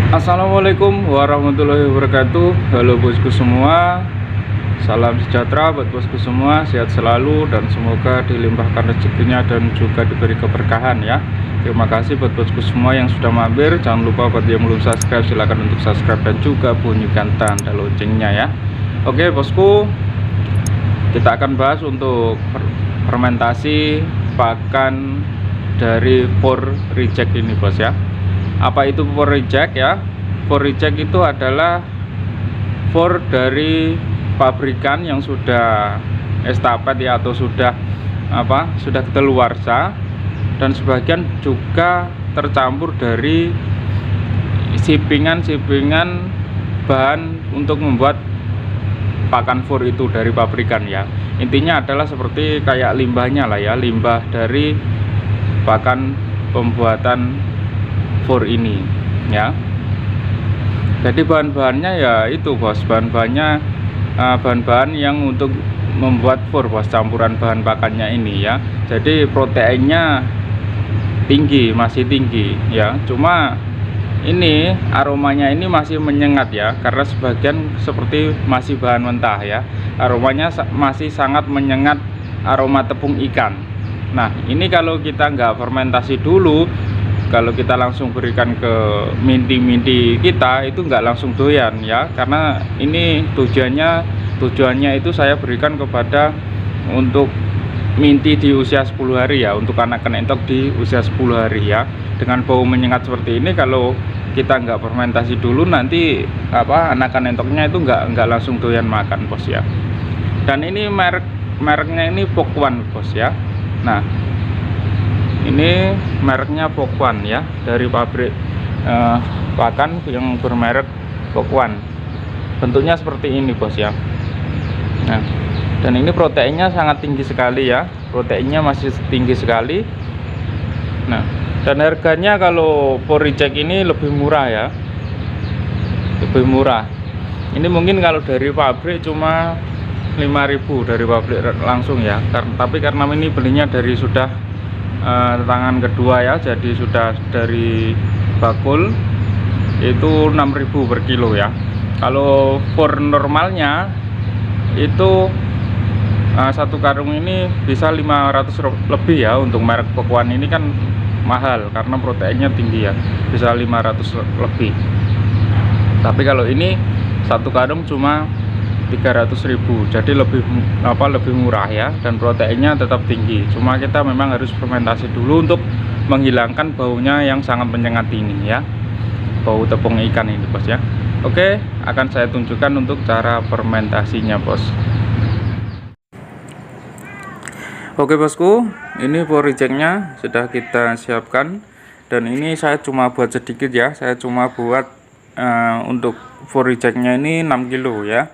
Assalamualaikum warahmatullahi wabarakatuh. Halo bosku semua, salam sejahtera buat bosku semua, sehat selalu dan semoga dilimpahkan rezekinya dan juga diberi keberkahan ya. Terima kasih buat bosku semua yang sudah mampir. Jangan lupa buat yang belum subscribe, silahkan untuk subscribe dan juga bunyikan tanda loncengnya ya. Oke bosku, kita akan bahas untuk fermentasi pakan dari for reject ini bos ya. Apa itu for reject ya? For reject itu adalah for dari pabrikan yang sudah estafet ya, atau sudah kedaluarsa, dan sebagian juga tercampur dari shippingan bahan untuk membuat pakan for itu dari pabrikan ya. Intinya adalah seperti kayak limbahnya lah ya, limbah dari pakan pembuatan for ini ya. Jadi bahan-bahannya ya itu bos, bahan-bahannya bahan-bahan yang untuk membuat for bos, campuran bahan pakannya ini ya. Jadi proteinnya tinggi, masih tinggi ya. Cuma ini aromanya ini masih menyengat ya, karena sebagian seperti masih bahan mentah ya. Aromanya masih sangat menyengat, aroma tepung ikan. Nah ini kalau kita nggak fermentasi dulu, kalau kita langsung berikan ke minti-minti kita, itu nggak langsung doyan ya, karena ini tujuannya itu saya berikan kepada untuk minti di usia 10 hari ya, untuk anakan entok di usia 10 hari ya. Dengan bau menyengat seperti ini, kalau kita nggak fermentasi dulu, nanti anakan entoknya itu nggak langsung doyan makan bos ya. Dan ini mereknya ini Pokwan bos ya. Nah ini mereknya Pokwan ya, dari pabrik pakan yang bermerek Pokwan. Bentuknya seperti ini bos ya. Nah, dan ini proteinnya sangat tinggi sekali ya, proteinnya masih tinggi sekali. Nah, dan harganya kalau for reject ini lebih murah ya, lebih murah. Ini mungkin kalau dari pabrik cuma 5.000 dari pabrik langsung ya, tapi karena ini belinya dari sudah tangan kedua ya, jadi sudah dari bakul, itu 6.000 per kilo ya. Kalau for normalnya itu satu karung ini bisa 500 lebih ya. Untuk merek Pokwan ini kan mahal karena proteinnya tinggi ya, bisa 500 lebih. Tapi kalau ini satu karung cuma 300.000, jadi lebih murah ya, dan proteinnya tetap tinggi. Cuma kita memang harus fermentasi dulu untuk menghilangkan baunya yang sangat menyengat ini ya, bau tepung ikan ini bos ya. Oke, akan saya tunjukkan untuk cara fermentasinya bos. Oke bosku, ini for rejectnya sudah kita siapkan, dan ini saya cuma buat sedikit ya, saya cuma buat untuk for rejectnya ini 6 kilo ya.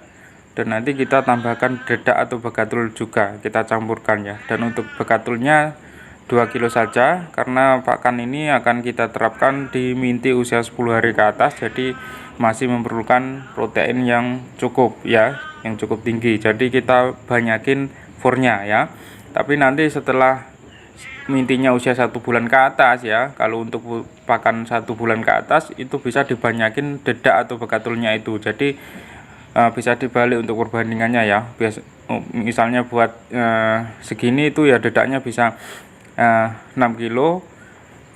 Dan nanti kita tambahkan dedak atau bekatul juga kita campurkan ya. Dan untuk bekatulnya 2 kilo saja, karena pakan ini akan kita terapkan di minti usia 10 hari ke atas, jadi masih memerlukan protein yang cukup ya, yang cukup tinggi. Jadi kita banyakin fornya ya. Tapi nanti setelah mintinya usia 1 bulan ke atas ya, kalau untuk pakan 1 bulan ke atas itu bisa dibanyakin dedak atau bekatulnya itu. Jadi bisa dibalik untuk perbandingannya ya. Misalnya buat segini itu ya, dedaknya bisa 6 kilo,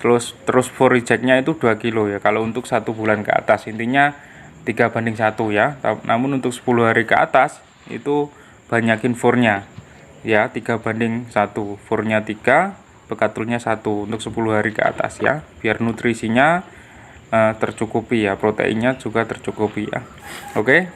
terus for rejectnya itu 2 kilo ya, kalau untuk 1 bulan ke atas. Intinya 3:1 ya. Namun untuk 10 hari ke atas itu banyakin fornya ya, 3:1, fornya 3, bekatulnya 1 untuk 10 hari ke atas ya, biar nutrisinya tercukupi ya, proteinnya juga tercukupi ya. Oke,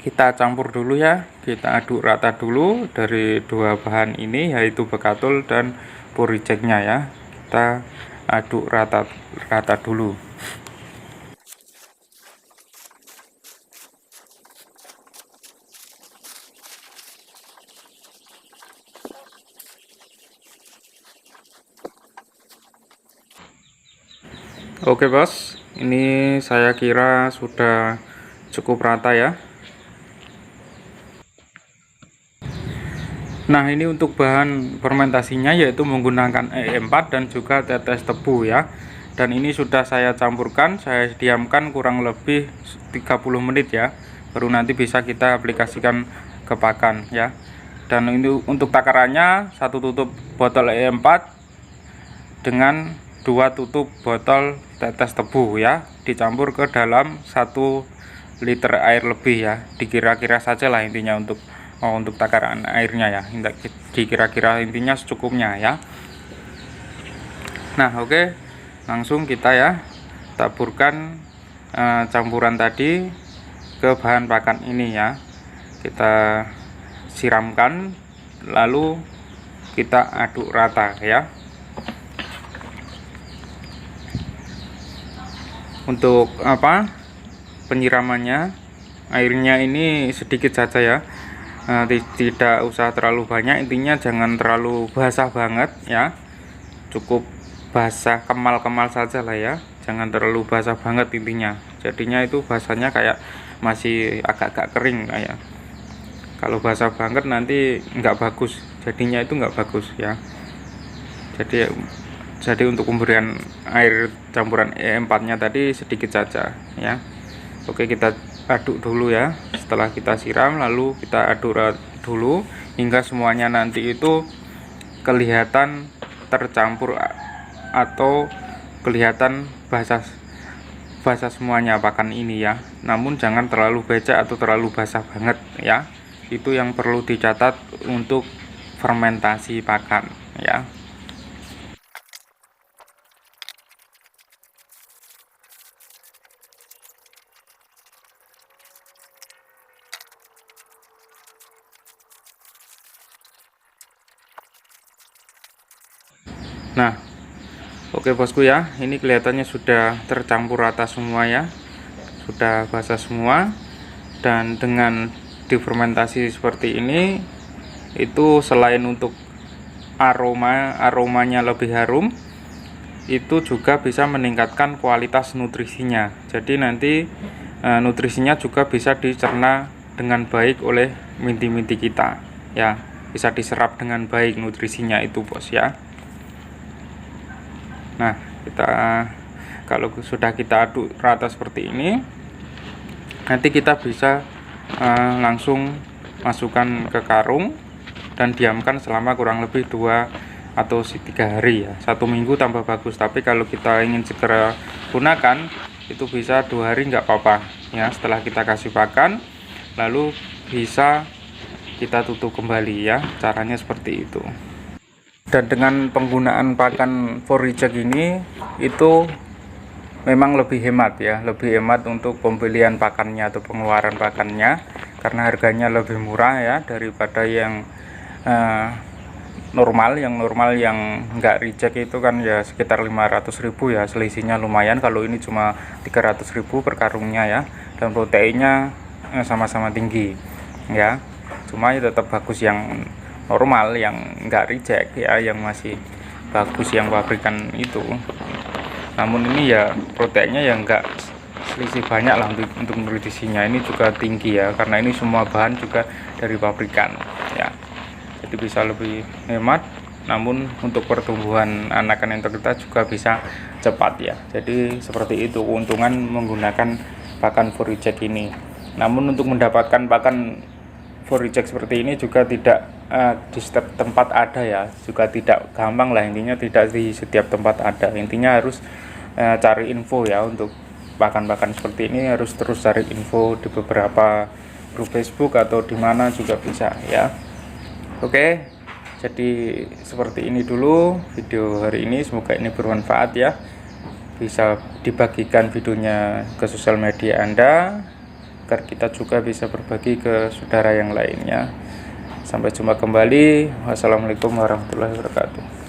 kita campur dulu ya, kita aduk rata dulu dari dua bahan ini, yaitu bekatul dan for rejectnya ya. Kita aduk rata dulu. Oke bos, ini saya kira sudah cukup rata ya. Nah ini untuk bahan fermentasinya yaitu menggunakan E4 dan juga tetes tebu ya. Dan ini sudah saya campurkan, saya diamkan kurang lebih 30 menit ya, baru nanti bisa kita aplikasikan ke pakan ya. Dan ini untuk takarannya 1 tutup botol E4 dengan 2 tutup botol tetes tebu ya, dicampur ke dalam 1 liter air lebih ya, dikira-kira saja lah intinya untuk takaran airnya ya, dikira-kira intinya secukupnya ya. Nah oke, langsung kita ya taburkan campuran tadi ke bahan pakan ini ya, kita siramkan lalu kita aduk rata ya. Untuk penyiramannya, airnya ini sedikit saja ya, tidak usah terlalu banyak, intinya jangan terlalu basah banget ya, cukup basah kemal-kemal saja lah ya, jangan terlalu basah banget intinya, jadinya itu basahnya kayak masih agak-agak kering kayak. Kalau basah banget nanti nggak bagus, jadinya itu nggak bagus ya. Jadi untuk pemberian air campuran E4 nya tadi sedikit saja ya. Oke, kita aduk dulu ya. Setelah kita siram lalu kita aduk dulu hingga semuanya nanti itu kelihatan tercampur atau kelihatan basah semuanya pakan ini ya. Namun jangan terlalu becek atau terlalu basah banget ya. Itu yang perlu dicatat untuk fermentasi pakan ya. Nah, oke bosku ya, ini kelihatannya sudah tercampur rata semua ya, sudah basah semua. Dan dengan difermentasi seperti ini, itu selain untuk aromanya lebih harum, itu juga bisa meningkatkan kualitas nutrisinya. Jadi nanti nutrisinya juga bisa dicerna dengan baik oleh minti-minti kita ya, bisa diserap dengan baik nutrisinya itu bos ya. Nah, kalau sudah kita aduk rata seperti ini, nanti kita bisa langsung masukkan ke karung dan diamkan selama kurang lebih 2 atau 3 hari ya. 1 minggu tambah bagus, tapi kalau kita ingin segera gunakan itu bisa 2 hari nggak apa-apa ya. Setelah kita kasih pakan lalu bisa kita tutup kembali ya, caranya seperti itu. Dan dengan penggunaan pakan 4Reject ini itu memang lebih hemat ya, lebih hemat untuk pembelian pakannya atau pengeluaran pakannya, karena harganya lebih murah ya daripada yang normal. Yang normal yang enggak reject itu kan ya sekitar 500.000 ya, selisihnya lumayan. Kalau ini cuma 300.000 per karungnya ya, dan proteinnya sama-sama tinggi ya. Cuma ya tetap bagus yang normal, yang enggak reject ya, yang masih bagus yang pabrikan itu. Namun ini ya proteinnya yang enggak selisih banyak lah untuk nutrisinya. Ini juga tinggi ya, karena ini semua bahan juga dari pabrikan ya, jadi bisa lebih hemat. Namun untuk pertumbuhan anakan kita juga bisa cepat ya. Jadi seperti itu keuntungan menggunakan pakan 4Reject ini. Namun untuk mendapatkan pakan 4Reject seperti ini juga tidak di setiap tempat ada ya, juga tidak gampang lah, intinya tidak di setiap tempat ada. Intinya harus cari info ya, untuk pakan-pakan seperti ini harus terus cari info di beberapa grup Facebook atau di mana juga bisa ya. Oke, jadi seperti ini dulu video hari ini, semoga ini bermanfaat ya, bisa dibagikan videonya ke sosial media Anda agar kita juga bisa berbagi ke saudara yang lainnya. Sampai jumpa kembali. Wassalamualaikum warahmatullahi wabarakatuh.